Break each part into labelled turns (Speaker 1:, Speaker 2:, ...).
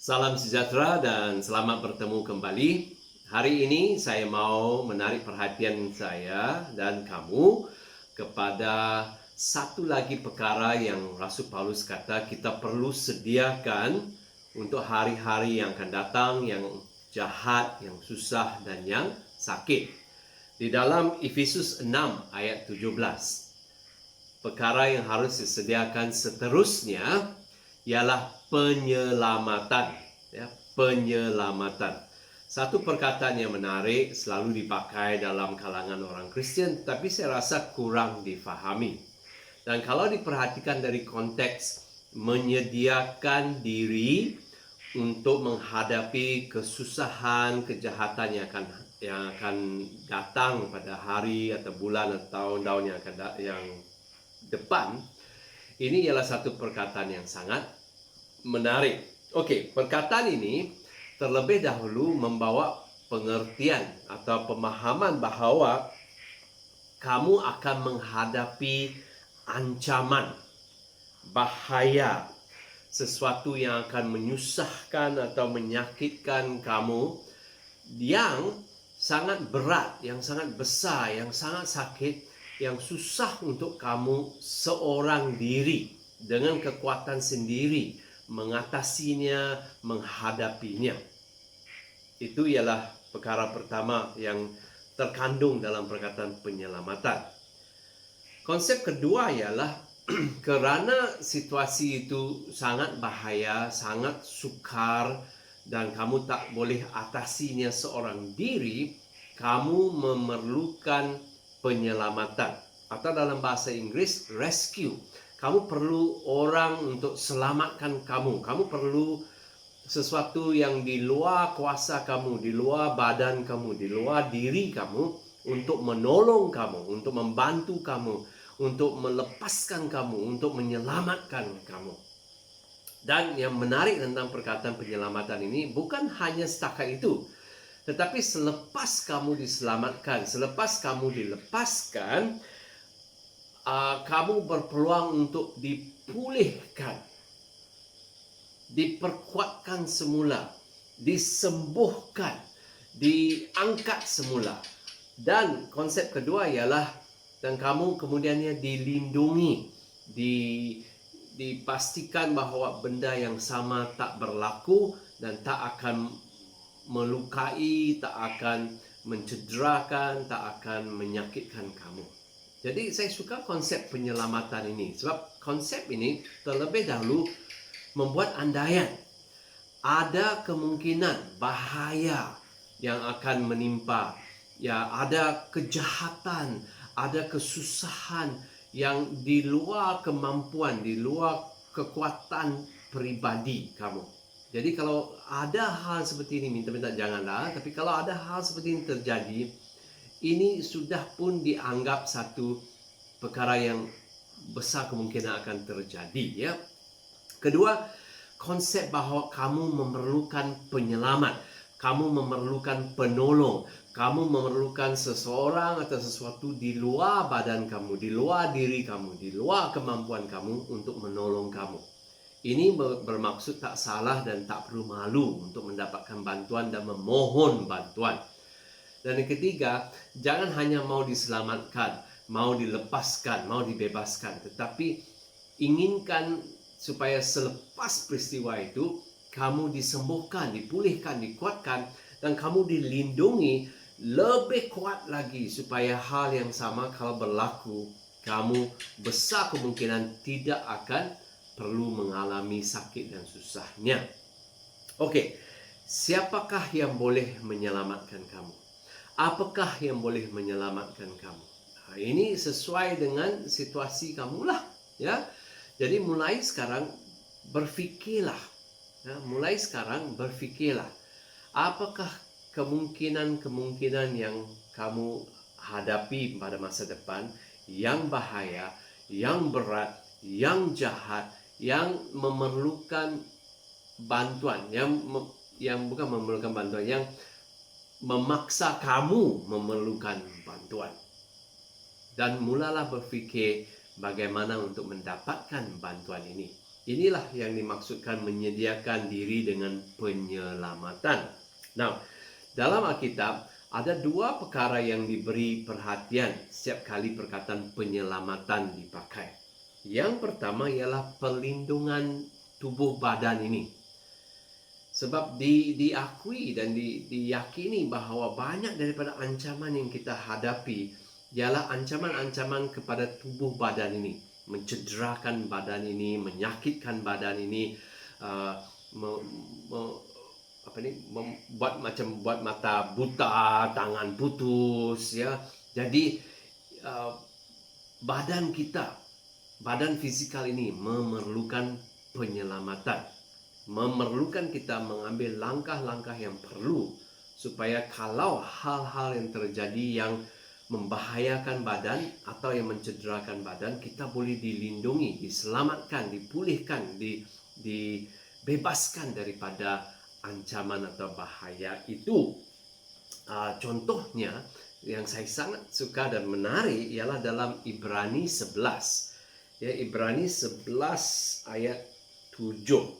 Speaker 1: Salam sejahtera dan selamat bertemu kembali. Hari ini saya mau menarik perhatian saya dan kamu kepada satu lagi perkara yang Rasul Paulus kata kita perlu sediakan untuk hari-hari yang akan datang, yang jahat, yang susah dan yang sakit. Di dalam Efesus 6 ayat 17, perkara yang harus disediakan seterusnya ialah penyelamatan, ya, penyelamatan. Satu perkataan yang menarik selalu dipakai dalam kalangan orang Kristian, tapi saya rasa kurang difahami. Dan kalau diperhatikan dari konteks menyediakan diri untuk menghadapi kesusahan, kejahatan yang akan datang pada hari atau bulan atau tahun yang depan, ini ialah satu perkataan yang sangat menarik. Okey, perkataan ini terlebih dahulu membawa pengertian atau pemahaman bahawa kamu akan menghadapi ancaman, bahaya, sesuatu yang akan menyusahkan atau menyakitkan kamu yang sangat berat, yang sangat besar, yang sangat sakit, yang susah untuk kamu seorang diri dengan kekuatan sendiri mengatasinya, menghadapinya. Itu ialah perkara pertama yang terkandung dalam perkataan penyelamatan. Konsep kedua ialah kerana situasi itu sangat bahaya, sangat sukar dan kamu tak boleh atasinya seorang diri, kamu memerlukan penyelamatan atau dalam bahasa Inggris rescue. Kamu perlu orang untuk selamatkan kamu. Kamu perlu sesuatu yang di luar kuasa kamu, di luar badan kamu, di luar diri kamu untuk menolong kamu, untuk membantu kamu, untuk melepaskan kamu, untuk menyelamatkan kamu. Dan yang menarik tentang perkataan penyelamatan ini bukan hanya setakat itu, tetapi selepas kamu diselamatkan, selepas kamu dilepaskan, kamu berpeluang untuk dipulihkan, diperkuatkan semula, disembuhkan, diangkat semula. Dan konsep kedua ialah dan kamu kemudiannya dilindungi, dipastikan bahawa benda yang sama tak berlaku dan tak akan melukai, tak akan mencederakan, tak akan menyakitkan kamu. Jadi saya suka konsep penyelamatan ini sebab konsep ini terlebih dahulu membuat andaian ada kemungkinan bahaya yang akan menimpa, ya, ada kejahatan, ada kesusahan yang di luar kemampuan, di luar kekuatan pribadi kamu. Jadi kalau ada hal seperti ini, minta-minta janganlah, tapi kalau ada hal seperti ini terjadi, ini sudah pun dianggap satu perkara yang besar kemungkinan akan terjadi, ya. Kedua, konsep bahawa kamu memerlukan penyelamat, kamu memerlukan penolong, kamu memerlukan seseorang atau sesuatu di luar badan kamu, di luar diri kamu, di luar kemampuan kamu untuk menolong kamu. Ini bermaksud tak salah dan tak perlu malu untuk mendapatkan bantuan dan memohon bantuan. Dan yang ketiga, jangan hanya mau diselamatkan, mau dilepaskan, mau dibebaskan, tetapi inginkan supaya selepas peristiwa itu kamu disembuhkan, dipulihkan, dikuatkan dan kamu dilindungi lebih kuat lagi supaya hal yang sama kalau berlaku, kamu besar kemungkinan tidak akan perlu mengalami sakit dan susahnya. Okey, siapakah yang boleh menyelamatkan kamu? Apakah yang boleh menyelamatkan kamu? Ini sesuai dengan situasi kamulah, ya. Jadi mulai sekarang berfikirlah, ya, mulai sekarang berfikirlah. Apakah kemungkinan-kemungkinan yang kamu hadapi pada masa depan yang bahaya, yang berat, yang jahat, yang memerlukan bantuan, yang bukan memerlukan bantuan, yang memaksa kamu memerlukan bantuan. Dan mulalah berfikir bagaimana untuk mendapatkan bantuan ini. Inilah yang dimaksudkan menyediakan diri dengan penyelamatan. Nah, dalam Alkitab ada dua perkara yang diberi perhatian setiap kali perkataan penyelamatan dipakai. Yang pertama ialah perlindungan tubuh badan ini. Sebab diakui dan diyakini bahawa banyak daripada ancaman yang kita hadapi ialah ancaman-ancaman kepada tubuh badan ini, mencederakan badan ini, menyakitkan badan ini, buat mata buta, tangan putus, ya. Jadi badan kita, badan fizikal ini memerlukan penyelamatan, memerlukan kita mengambil langkah-langkah yang perlu supaya kalau hal-hal yang terjadi yang membahayakan badan atau yang mencederakan badan, kita boleh dilindungi, diselamatkan, dipulihkan, dibebaskan daripada ancaman atau bahaya itu. Contohnya yang saya sangat suka dan menarik ialah dalam Ibrani 11. Ya, Ibrani 11 ayat 7.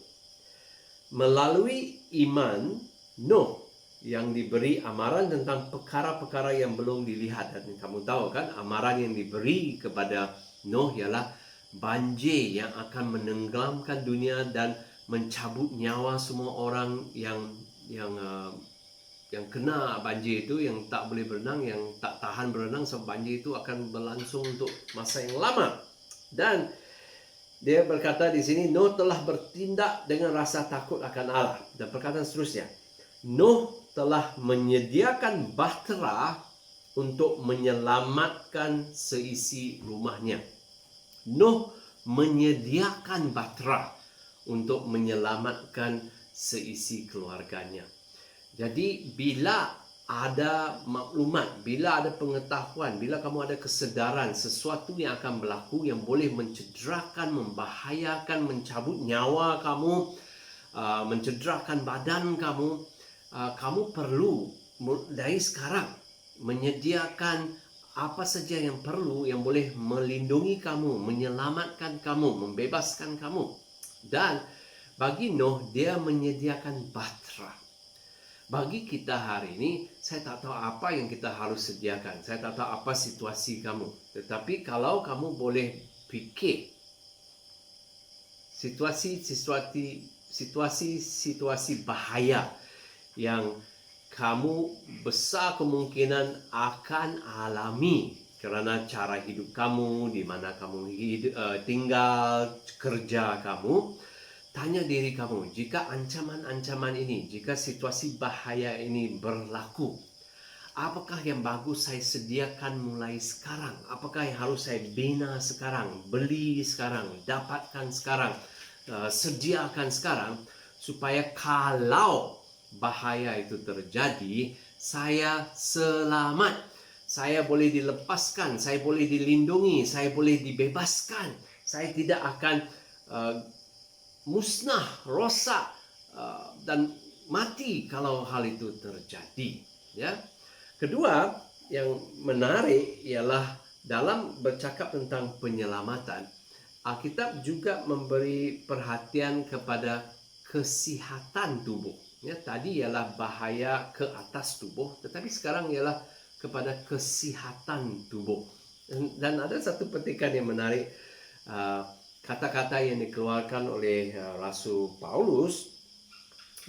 Speaker 1: Melalui iman Nuh yang diberi amaran tentang perkara-perkara yang belum dilihat. Dan kamu tahu kan, amaran yang diberi kepada Nuh ialah banjir yang akan menenggelamkan dunia dan mencabut nyawa semua orang yang kena banjir itu, yang tak boleh berenang, yang tak tahan berenang sebab banjir itu akan berlangsung untuk masa yang lama. Dan dia berkata di sini, Nuh telah bertindak dengan rasa takut akan Allah. Dan perkataan seterusnya, Nuh telah menyediakan bahtera untuk menyelamatkan seisi rumahnya. Nuh menyediakan bahtera untuk menyelamatkan seisi keluarganya. Jadi bila ada maklumat, bila ada pengetahuan, bila kamu ada kesedaran sesuatu yang akan berlaku yang boleh mencederakan, membahayakan, mencabut nyawa kamu, mencederakan badan kamu, kamu perlu dari sekarang menyediakan apa saja yang perlu yang boleh melindungi kamu, menyelamatkan kamu, membebaskan kamu. Dan bagi Nuh, dia menyediakan bahtera. Bagi kita hari ini, saya tak tahu apa yang kita harus sediakan. Saya tak tahu apa situasi kamu. Tetapi kalau kamu boleh fikir situasi bahaya yang kamu besar kemungkinan akan alami kerana cara hidup kamu, di mana kamu tinggal, kerja kamu. Tanya diri kamu, jika ancaman-ancaman ini, jika situasi bahaya ini berlaku, apakah yang bagus saya sediakan mulai sekarang? Apakah yang harus saya bina sekarang, beli sekarang, dapatkan sekarang, sediakan sekarang, supaya kalau bahaya itu terjadi, saya selamat, saya boleh dilepaskan, saya boleh dilindungi, saya boleh dibebaskan, saya tidak akan musnah, rosak dan mati kalau hal itu terjadi. Ya. Kedua, yang menarik ialah dalam bercakap tentang penyelamatan, Alkitab juga memberi perhatian kepada kesihatan tubuh. Ya, tadi ialah bahaya ke atas tubuh, tetapi sekarang ialah kepada kesihatan tubuh. Dan ada satu petikan yang menarik, kata-kata yang dikeluarkan oleh Rasul Paulus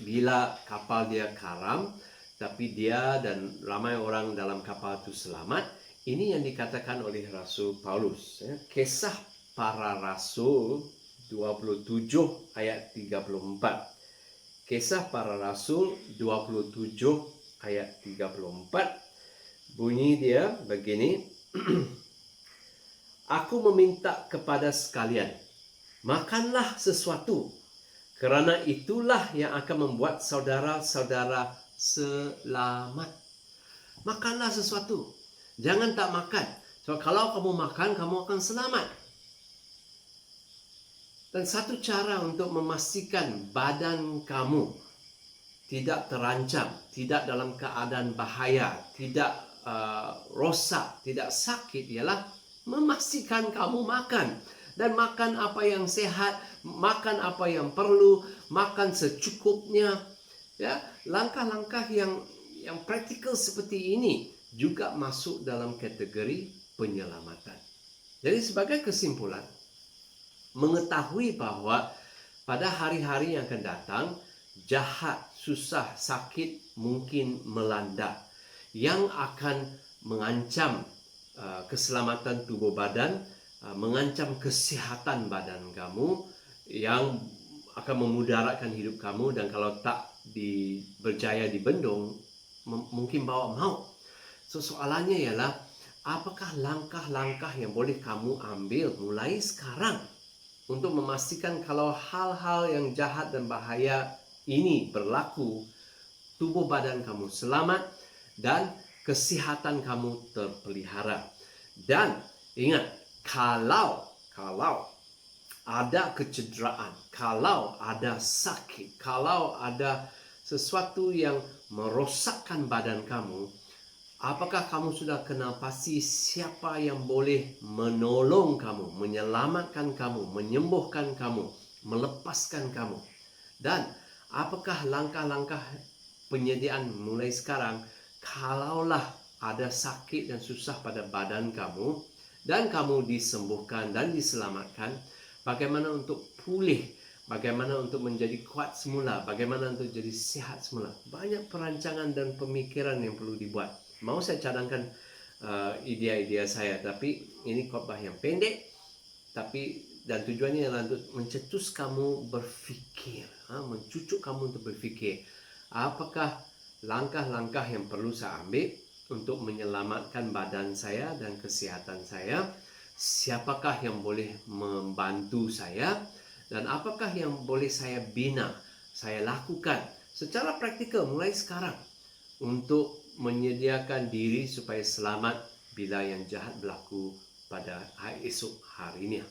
Speaker 1: bila kapal dia karam, tapi dia dan ramai orang dalam kapal itu selamat. Ini yang dikatakan oleh Rasul Paulus. Kisah Para Rasul 27 ayat 34. Kisah Para Rasul 27 ayat 34. Bunyi dia begini. Aku meminta kepada sekalian, makanlah sesuatu, kerana itulah yang akan membuat saudara-saudara selamat. Makanlah sesuatu. Jangan tak makan. So, kalau kamu makan, kamu akan selamat. Dan satu cara untuk memastikan badan kamu tidak terancam, tidak dalam keadaan bahaya, tidak rosak, tidak sakit ialah memastikan kamu makan. Dan makan apa yang sehat, makan apa yang perlu, makan secukupnya. Ya, langkah-langkah yang praktikal seperti ini juga masuk dalam kategori penyelamatan. Jadi sebagai kesimpulan, mengetahui bahwa pada hari-hari yang akan datang, jahat, susah, sakit mungkin melanda yang akan mengancam keselamatan tubuh badan, mengancam kesihatan badan kamu, yang akan memudaratkan hidup kamu, dan kalau tak berjaya dibendung, mungkin bawa maut. So, soalannya ialah, apakah langkah-langkah yang boleh kamu ambil mulai sekarang untuk memastikan kalau hal-hal yang jahat dan bahaya ini berlaku, tubuh badan kamu selamat dan kesihatan kamu terpelihara. Dan ingat, kalau ada kecederaan, kalau ada sakit, kalau ada sesuatu yang merosakkan badan kamu, apakah kamu sudah kenal pasti siapa yang boleh menolong kamu, menyelamatkan kamu, menyembuhkan kamu, melepaskan kamu? Dan apakah langkah-langkah penyediaan mulai sekarang, kalaulah ada sakit dan susah pada badan kamu, dan kamu disembuhkan dan diselamatkan, bagaimana untuk pulih, bagaimana untuk menjadi kuat semula, bagaimana untuk jadi sehat semula. Banyak perancangan dan pemikiran yang perlu dibuat. Mau saya cadangkan idea-idea saya, tapi ini khotbah yang pendek, dan tujuannya adalah untuk mencetus kamu berfikir, mencucuk kamu untuk berfikir, apakah langkah-langkah yang perlu saya ambil untuk menyelamatkan badan saya dan kesihatan saya, siapakah yang boleh membantu saya, dan apakah yang boleh saya bina, saya lakukan secara praktikal mulai sekarang untuk menyediakan diri supaya selamat bila yang jahat berlaku pada esok harinya.